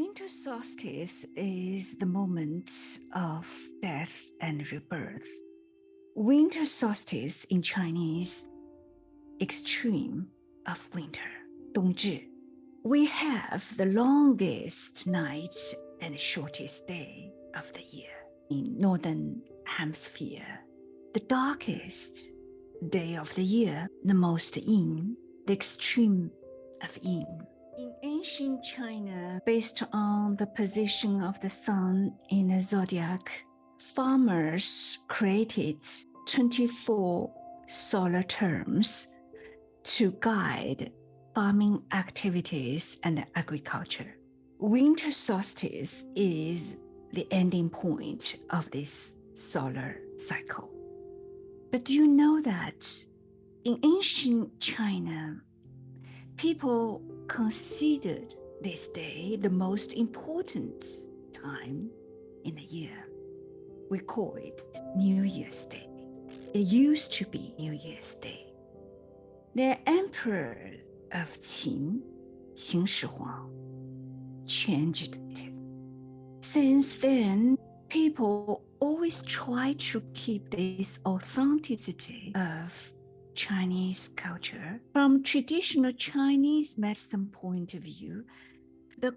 Winter solstice is the moment of death and rebirth. Winter solstice in Chinese, extreme of winter, 冬至. We have the longest night and shortest day of the year in Northern Hemisphere. The darkest day of the year, the most yin, the extreme of yin. In ancient China, based on the position of the sun in the zodiac, farmers created 24 solar terms to guide farming activities and agriculture. Winter solstice is the ending point of this solar cycle. But do you know that in ancient China, people considered this day the most important time in the year? We call it New Year's Day. It used to be New Year's Day. The emperor of Qin, Qin Shi Huang, changed it. Since then, people always try to keep this authenticity of Chinese culture. From traditional Chinese medicine point of view, the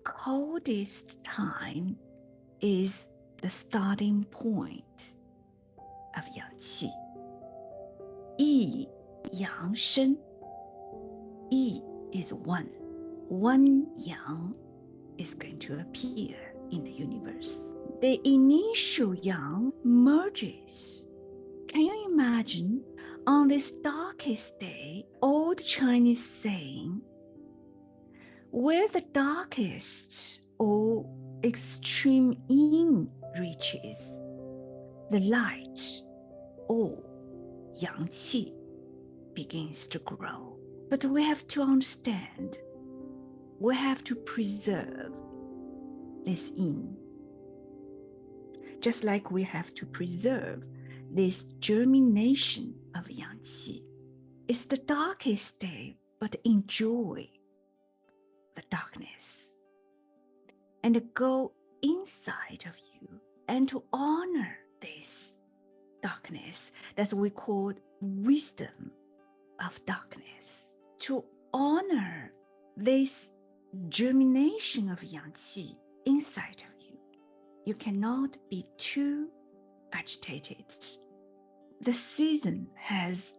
coldest time is the starting point of yang qi. Yi, yang, shen. Yi is one. One yang is going to appear in the universe. The initial yang merges. Can you imagine on this darkest day, old Chinese saying, where the darkest or extreme yin reaches, the light or yang qi begins to grow. But we have to understand, we have to preserve this yin. Just like we have to preserve this germination of yang qi. It's the darkest day, but enjoy the darkness and go inside of you and to honor this darkness that we call wisdom of darkness. To honor this germination of yang qi inside of you. You cannot be too agitated. The season has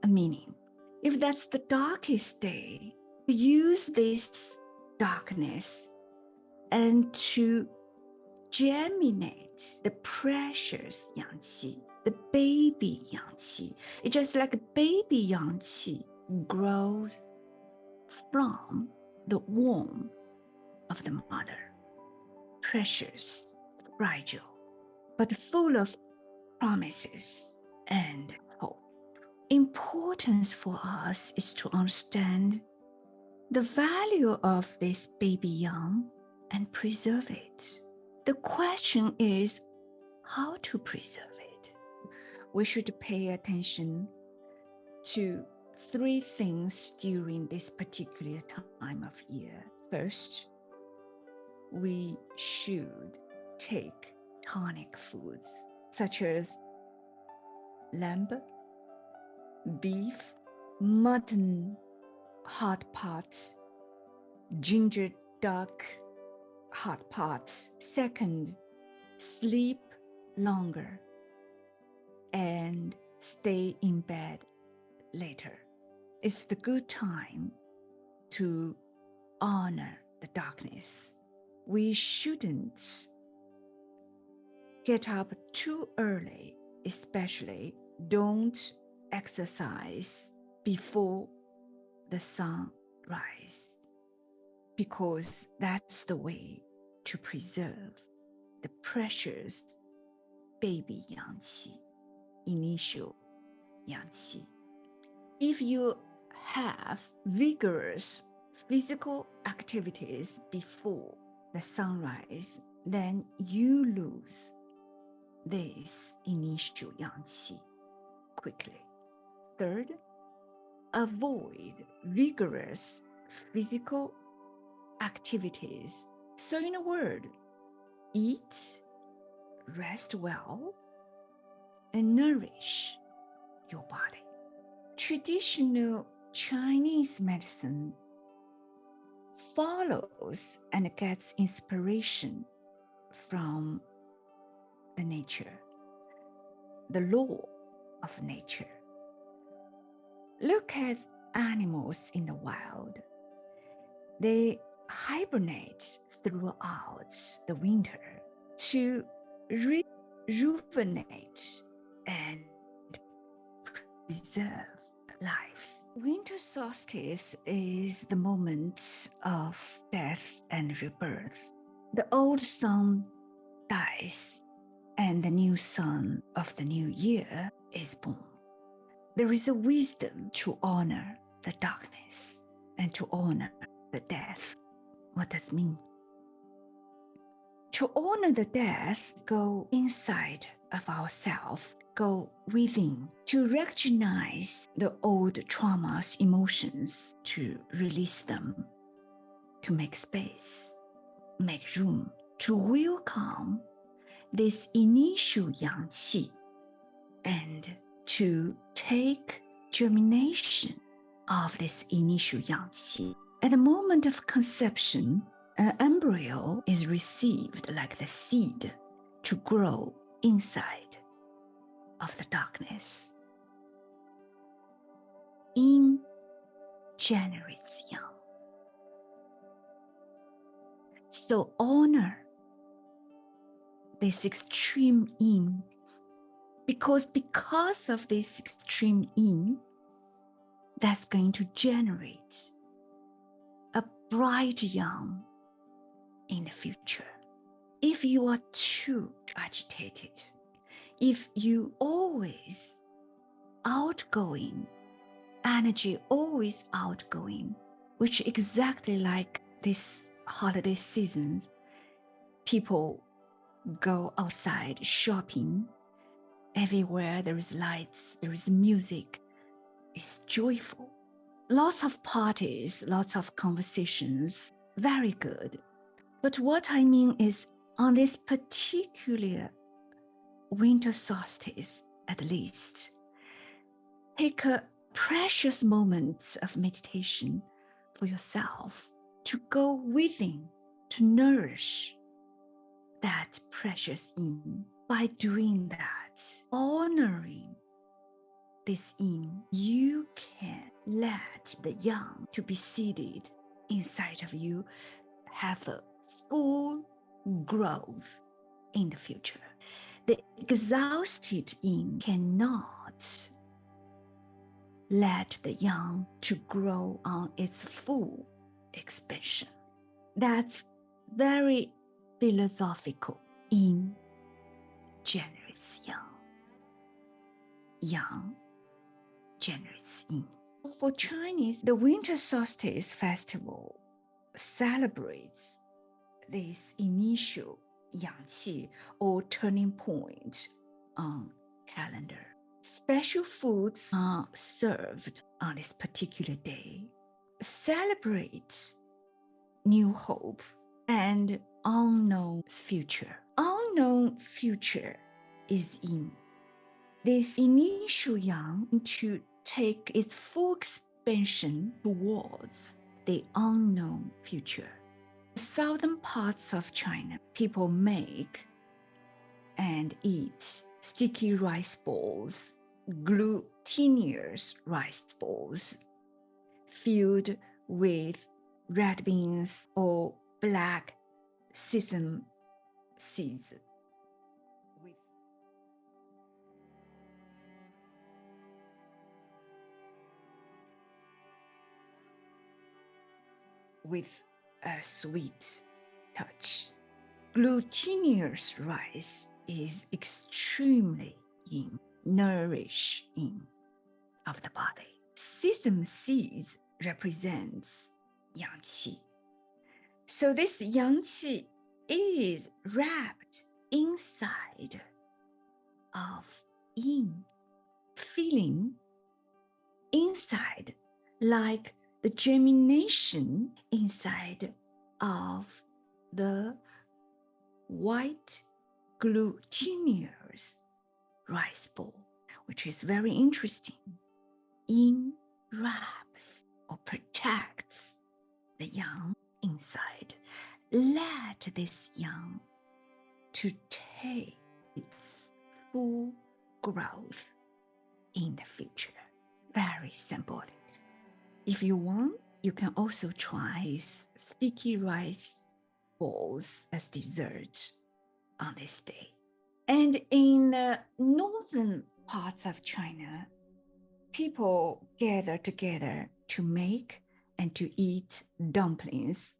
a meaning. If that's the darkest day, use this darkness and to germinate the precious yang qi, the baby yang qi. It's just like a baby yang qi grows from the womb of the mother. Precious, fragile, but full of promises and hope. Importance for us is to understand the value of this baby yang and preserve it. The question is how to preserve it. We should pay attention to three things during this particular time of year. First, we should take tonic foods such as lamb, beef, mutton, hot pot, ginger duck, hot pot. Second, sleep longer and stay in bed later. It's the good time to honor the darkness. We shouldn't get up too early, especially don't exercise before the sun rises, because that's the way to preserve the precious baby yang qi, initial yang qi. If you have vigorous physical activities before the sunrise, then you lose this initial yang qi quickly. Third, avoid vigorous physical activities So in a word, eat, rest well, and nourish your body. Traditional Chinese medicine follows and gets inspiration from the nature, the law of nature. Look at animals in the wild. They hibernate throughout the winter to rejuvenate and preserve life. Winter solstice is the moment of death and rebirth. The old sun dies, and the new sun of the new year is born. There is a wisdom to honor the darkness and to honor the death. What does it mean? To honor the death, go inside of ourselves, go within, to recognize the old traumas, emotions, to release them, to make space, make room, to welcome this initial yang qi, and to take germination of this initial yang qi. At the moment of conception, an embryo is received like the seed to grow inside of the darkness. Yin generates yang. So honor this extreme yin, because of this extreme yin, that's going to generate a bright yang in the future. If you are too agitated, if you always outgoing, energy always outgoing, which exactly like this holiday season, people go outside shopping, everywhere there is lights, there is music, it's joyful. Lots of parties, lots of conversations, very good. But what I mean is, on this particular winter solstice, at least, take a precious moment of meditation for yourself to go within, to nourish that precious yin. By doing that, honoring this yin, you can let the yang to be seated inside of you, have a full growth in the future. The exhausted yin cannot let the yang to grow on its full expansion. That's very philosophical. Yin generates yang. Yang generates yin. For Chinese, the winter solstice festival celebrates this initial yang qi or turning point on calendar. Special foods are served on this particular day, celebrates new hope and unknown future. Unknown future is in this initial yang to take its full expansion towards the unknown future. Southern parts of China, people make and eat sticky rice balls, glutinous rice balls, filled with red beans or black sesame seeds. With a sweet touch. Glutinous rice is extremely yin, nourish yin of the body. Sesame seeds represents yang qi. So this yang qi is wrapped inside of yin, feeling inside like the germination inside of the white glutinous rice bowl, which is very interesting. Yin wraps or protects the yang inside. Let this yang to take its full growth in the future. Very symbolic. If you want, you can also try these sticky rice balls as dessert on this day. And in the northern parts of China, people gather together to make and to eat dumplings.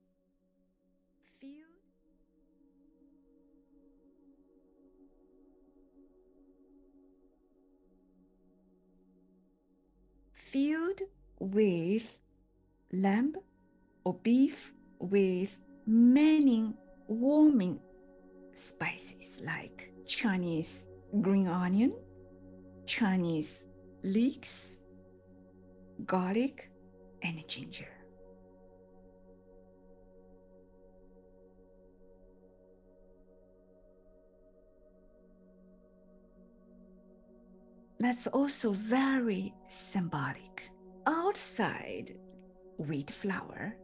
Filled with lamb or beef with many warming spices like Chinese green onion, Chinese leeks, garlic, and ginger. That's also very symbolic. Outside wheat flour,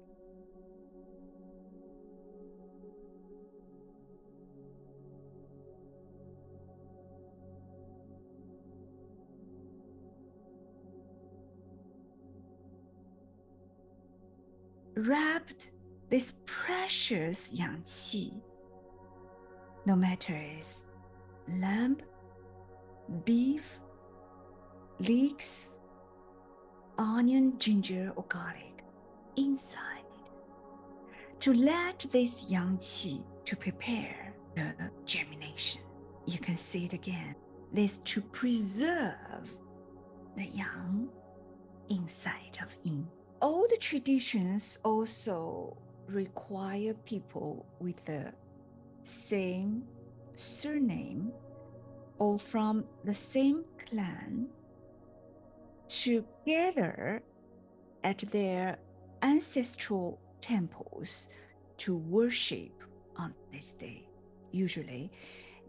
wrapped this precious yang qi, no matter is lamb, beef, leeks, onion, ginger, or garlic inside, to let this yang qi to prepare the germination. You can see it again. This to preserve the yang inside of yin. Old traditions also require people with the same surname or from the same clan to gather at their ancestral temples to worship on this day. Usually,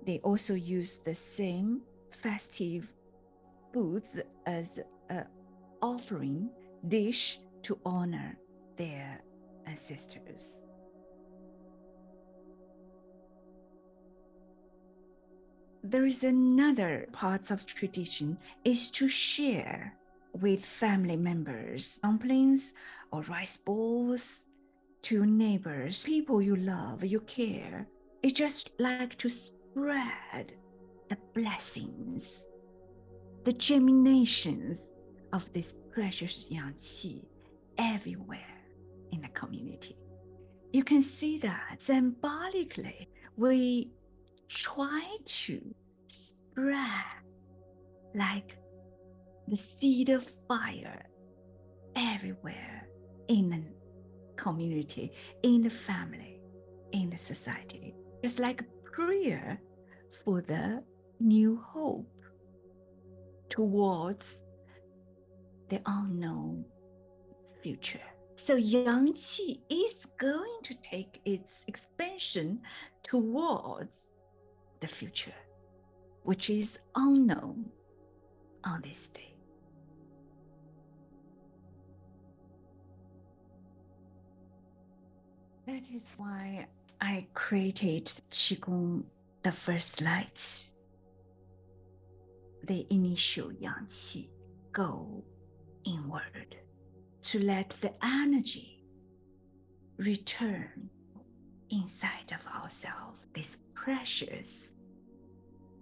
they also use the same festive foods as an offering dish to honor their ancestors. There is another part of tradition is to share with family members dumplings or rice balls to neighbors, people you love, you care. It's just like to spread the blessings, the germinations of this precious yang qi everywhere in the community. You can see that symbolically, we try to spread like the seed of fire everywhere in the community, in the family, in the society. Just like a prayer for the new hope towards the unknown future. So yang qi is going to take its expansion towards the future, which is unknown on this day. That is why I created Qigong, the first light, the initial yang qi, go inward to let the energy return inside of ourselves, this precious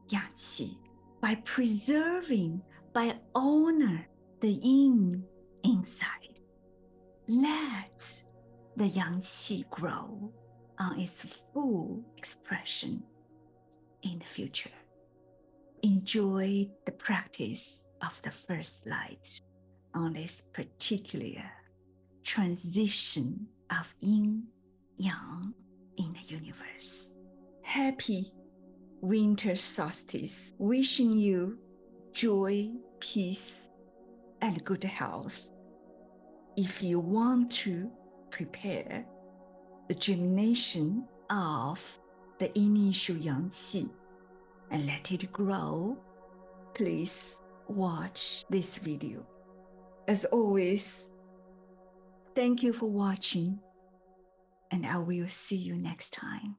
yang qi, by preserving, by honor the yin inside. Let the yang qi grow on its full expression in the future. Enjoy the practice of the first light on this particular transition of yin yang in the universe. Happy winter solstice, wishing you joy, peace, and good health. If you want to prepare the germination of the initial yang qi and let it grow, please watch this video. As always, thank you for watching, and I will see you next time.